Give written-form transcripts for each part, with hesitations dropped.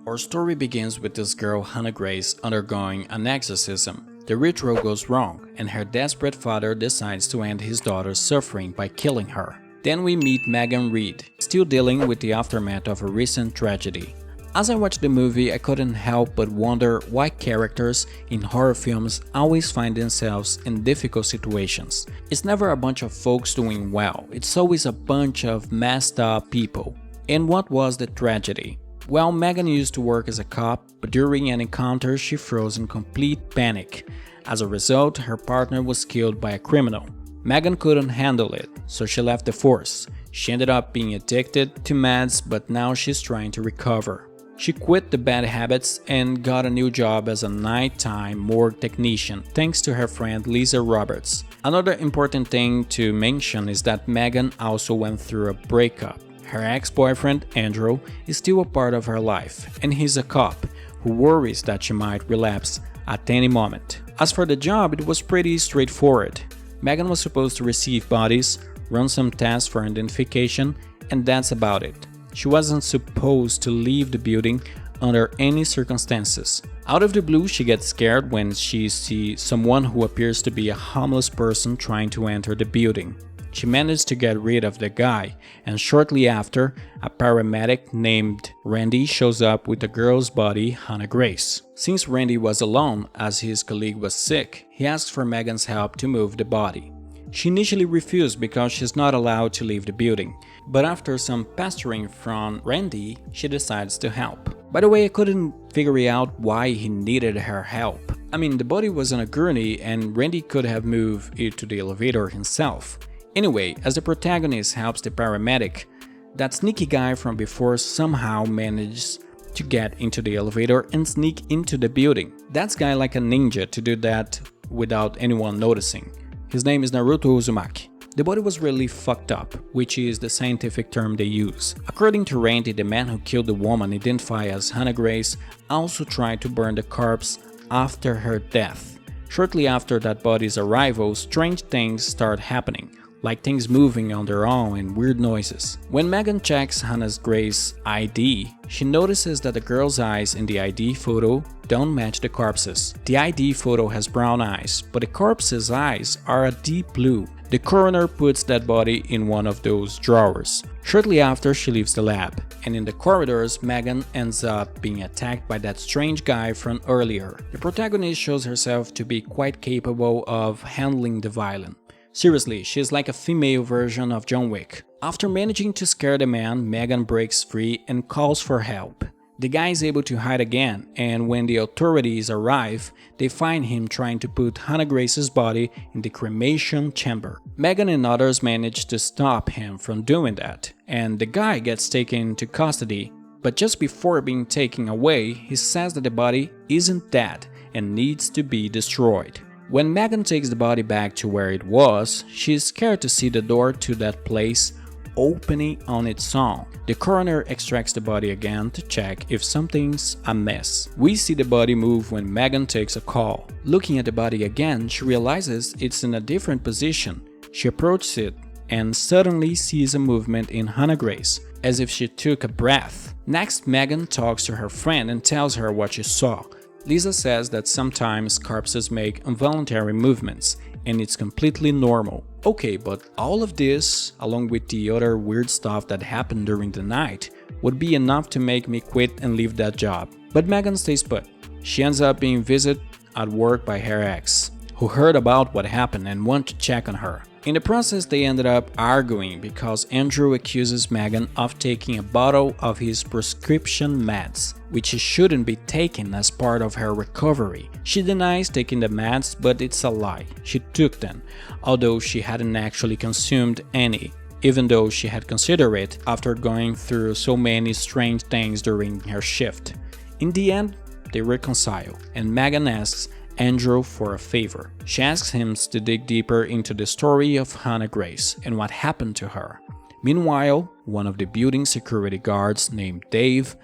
Our story begins with this girl Hannah Grace undergoing an exorcism. The ritual goes wrong, and her desperate father decides to end his daughter's suffering by killing her. Then we meet Megan Reed, still dealing with the aftermath of a recent tragedy. As I watched the movie, I couldn't help but wonder why characters in horror films always find themselves in difficult situations. It's never a bunch of folks doing well, it's always a bunch of messed up people. And what was the tragedy? Well, Megan used to work as a cop, but during an encounter she froze in complete panic. As a result, her partner was killed by a criminal. Megan couldn't handle it, so she left the force. She ended up being addicted to meds, but now she's trying to recover. She quit the bad habits and got a new job as a nighttime morgue technician thanks to her friend Lisa Roberts. Another important thing to mention is that Megan also went through a breakup. Her ex-boyfriend, Andrew, is still a part of her life, and he's a cop who worries that she might relapse at any moment. As for the job, it was pretty straightforward. Megan was supposed to receive bodies, run some tests for identification, and that's about it. She wasn't supposed to leave the building under any circumstances. Out of the blue, she gets scared when she sees someone who appears to be a homeless person trying to enter the building. She managed to get rid of the guy, and shortly after, a paramedic named Randy shows up with the girl's body, Hannah Grace. Since Randy was alone, as his colleague was sick, he asks for Megan's help to move the body. She initially refused because she's not allowed to leave the building, but after some pestering from Randy, she decides to help. By the way, I couldn't figure out why he needed her help. I mean, the body was on a gurney and Randy could have moved it to the elevator himself. Anyway, as the protagonist helps the paramedic, that sneaky guy from before somehow manages to get into the elevator and sneak into the building. That's guy like a ninja to do that without anyone noticing. His name is Naruto Uzumaki. The body was really fucked up, which is the scientific term they use. According to Randy, the man who killed the woman identified as Hannah Grace also tried to burn the corpse after her death. Shortly after that body's arrival, strange things start happening, like things moving on their own and weird noises. When Megan checks Hannah Grace's ID, she notices that the girl's eyes in the ID photo don't match the corpse's. The ID photo has brown eyes, but the corpse's eyes are a deep blue. The coroner puts that body in one of those drawers. Shortly after, she leaves the lab, and in the corridors, Megan ends up being attacked by that strange guy from earlier. The protagonist shows herself to be quite capable of handling the violence. Seriously, she's like a female version of John Wick. After managing to scare the man, Megan breaks free and calls for help. The guy is able to hide again, and when the authorities arrive, they find him trying to put Hannah Grace's body in the cremation chamber. Megan and others manage to stop him from doing that, and the guy gets taken into custody. But just before being taken away, he says that the body isn't dead and needs to be destroyed. When Megan takes the body back to where it was, she's scared to see the door to that place opening on its own. The coroner extracts the body again to check if something's amiss. We see the body move when Megan takes a call. Looking at the body again, she realizes it's in a different position. She approaches it and suddenly sees a movement in Hannah Grace, as if she took a breath. Next, Megan talks to her friend and tells her what she saw. Lisa says that sometimes corpses make involuntary movements, and it's completely normal. Okay, but all of this, along with the other weird stuff that happened during the night, would be enough to make me quit and leave that job. But Megan stays put. She ends up being visited at work by her ex, who heard about what happened and wanted to check on her. In the process, they ended up arguing because Andrew accuses Megan of taking a bottle of his prescription meds, which she shouldn't be taking as part of her recovery. She denies taking the meds, but it's a lie. She took them, although she hadn't actually consumed any, even though she had considered it after going through so many strange things during her shift. In the end, they reconcile, and Megan asks Andrew for a favor. She asks him to dig deeper into the story of Hannah Grace and what happened to her. Meanwhile, one of the building security guards named Dave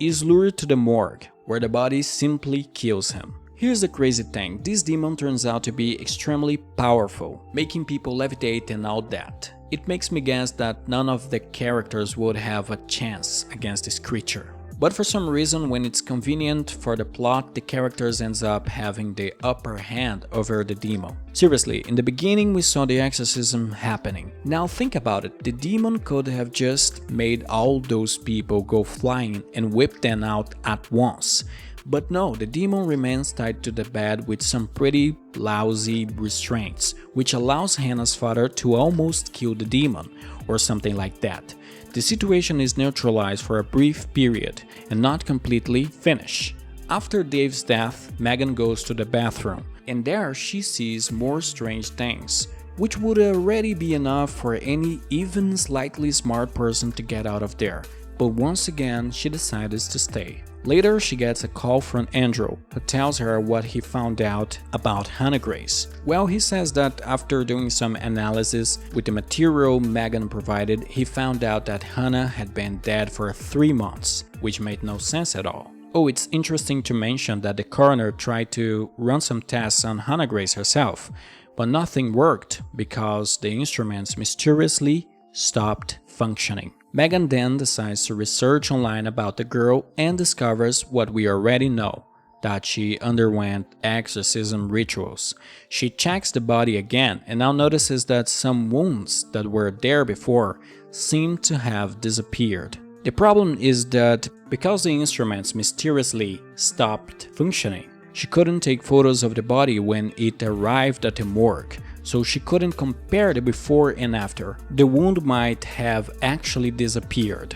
is lured to the morgue, where the body simply kills him. Here's the crazy thing, this demon turns out to be extremely powerful, making people levitate and all that. It makes me guess that none of the characters would have a chance against this creature. But for some reason, when it's convenient for the plot, the characters ends up having the upper hand over the demon. Seriously, in the beginning we saw the exorcism happening. Now think about it, the demon could have just made all those people go flying and whip them out at once. But no, the demon remains tied to the bed with some pretty lousy restraints, which allows Hannah's father to almost kill the demon, or something like that. The situation is neutralized for a brief period and not completely finished. After Dave's death, Megan goes to the bathroom, and there she sees more strange things, which would already be enough for any even slightly smart person to get out of there. But once again, she decides to stay. Later, she gets a call from Andrew, who tells her what he found out about Hannah Grace. Well, he says that after doing some analysis with the material Megan provided, he found out that Hannah had been dead for 3 months, which made no sense at all. Oh, it's interesting to mention that the coroner tried to run some tests on Hannah Grace herself, but nothing worked because the instruments mysteriously stopped functioning. Megan then decides to research online about the girl and discovers what we already know, that she underwent exorcism rituals. She checks the body again and now notices that some wounds that were there before seem to have disappeared. The problem is that because the instruments mysteriously stopped functioning, she couldn't take photos of the body when it arrived at the morgue, so she couldn't compare the before and after. The wound might have actually disappeared,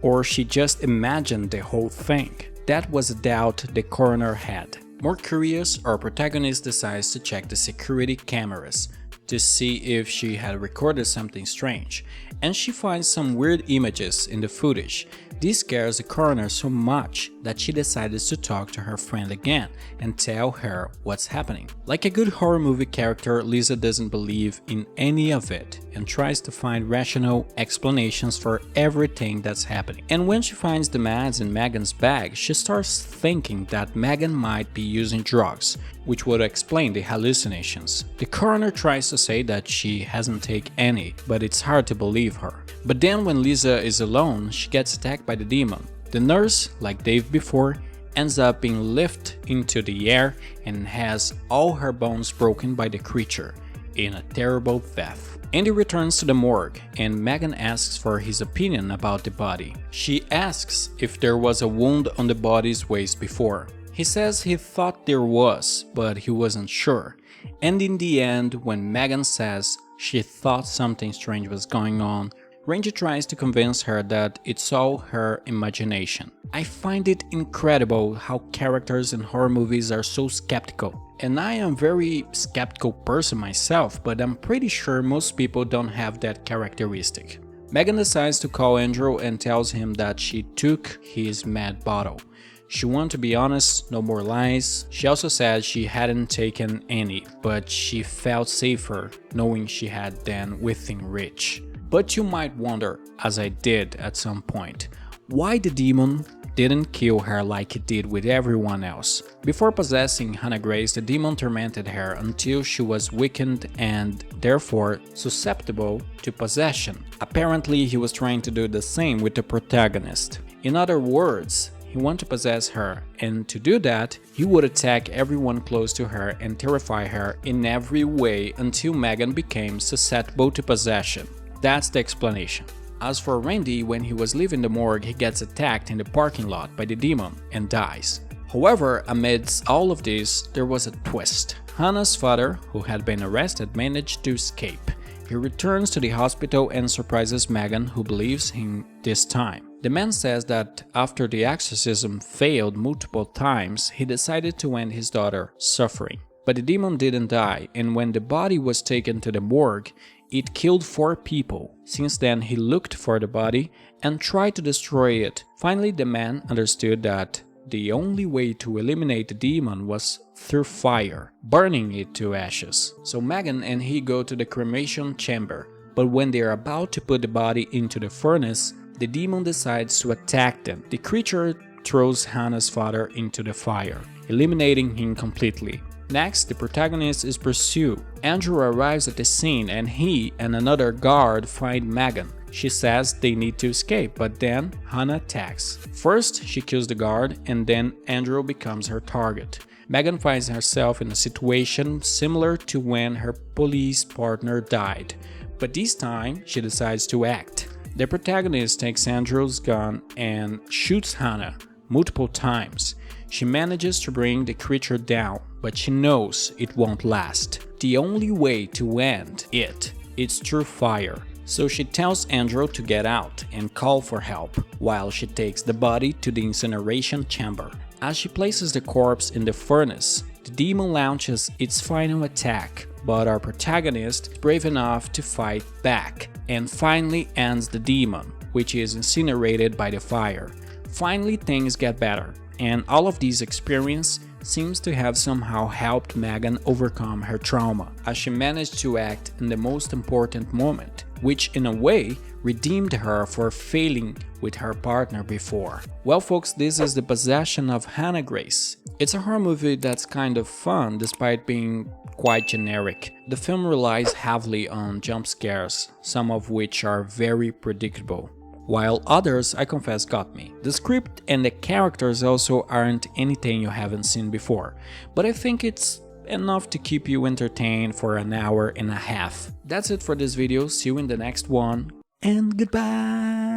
or she just imagined the whole thing. That was a doubt the coroner had. More curious, our protagonist decides to check the security cameras to see if she had recorded something strange, and she finds some weird images in the footage. This scares the coroner so much that she decides to talk to her friend again and tell her what's happening. Like a good horror movie character, Lisa doesn't believe in any of it and tries to find rational explanations for everything that's happening. And when she finds the meds in Megan's bag, she starts thinking that Megan might be using drugs, which would explain the hallucinations. The coroner tries to say that she hasn't taken any, but it's hard to believe her. But then when Lisa is alone, she gets attacked by the demon. The nurse, like Dave before, ends up being lifted into the air and has all her bones broken by the creature, in a terrible death. Andy returns to the morgue and Megan asks for his opinion about the body. She asks if there was a wound on the body's waist before. He says he thought there was, but he wasn't sure. And in the end, when Megan says she thought something strange was going on, Randy tries to convince her that it's all her imagination. I find it incredible how characters in horror movies are so skeptical. And I am a very skeptical person myself, but I'm pretty sure most people don't have that characteristic. Megan decides to call Andrew and tells him that she took his med bottle. She wanted to be honest, no more lies. She also said she hadn't taken any, but she felt safer knowing she had them within reach. But you might wonder, as I did at some point, why the demon didn't kill her like it did with everyone else. Before possessing Hannah Grace, the demon tormented her until she was weakened and therefore susceptible to possession. Apparently, he was trying to do the same with the protagonist. In other words, he wanted to possess her, and to do that, he would attack everyone close to her and terrify her in every way until Megan became susceptible to possession. That's the explanation. As for Randy, when he was leaving the morgue, he gets attacked in the parking lot by the demon and dies. However, amidst all of this, there was a twist. Hannah's father, who had been arrested, managed to escape. He returns to the hospital and surprises Megan, who believes him this time. The man says that after the exorcism failed multiple times, he decided to end his daughter's suffering. But the demon didn't die, and when the body was taken to the morgue, it killed 4 people. Since then, he looked for the body and tried to destroy it. Finally, the man understood that the only way to eliminate the demon was through fire, burning it to ashes. So Megan and he go to the cremation chamber, but when they are about to put the body into the furnace, the demon decides to attack them. The creature throws Hannah's father into the fire, eliminating him completely. Next, the protagonist is pursued. Andrew arrives at the scene and he and another guard find Megan. She says they need to escape, but then Hannah attacks. First, she kills the guard, and then Andrew becomes her target. Megan finds herself in a situation similar to when her police partner died, but this time she decides to act. The protagonist takes Andrew's gun and shoots Hannah multiple times. She manages to bring the creature down, but she knows it won't last. The only way to end it is through fire. So she tells Andrew to get out and call for help, while she takes the body to the incineration chamber. As she places the corpse in the furnace, the demon launches its final attack, but our protagonist is brave enough to fight back and finally ends the demon, which is incinerated by the fire. Finally, things get better, and all of this experience seems to have somehow helped Megan overcome her trauma, as she managed to act in the most important moment, which in a way redeemed her for failing with her partner before. Well folks, this is The Possession of Hannah Grace. It's a horror movie that's kind of fun despite being quite generic. The film relies heavily on jump scares, some of which are very predictable, while others, I confess, got me. The script and the characters also aren't anything you haven't seen before, but I think it's enough to keep you entertained for an hour and a half. That's it for this video, see you in the next one, and goodbye!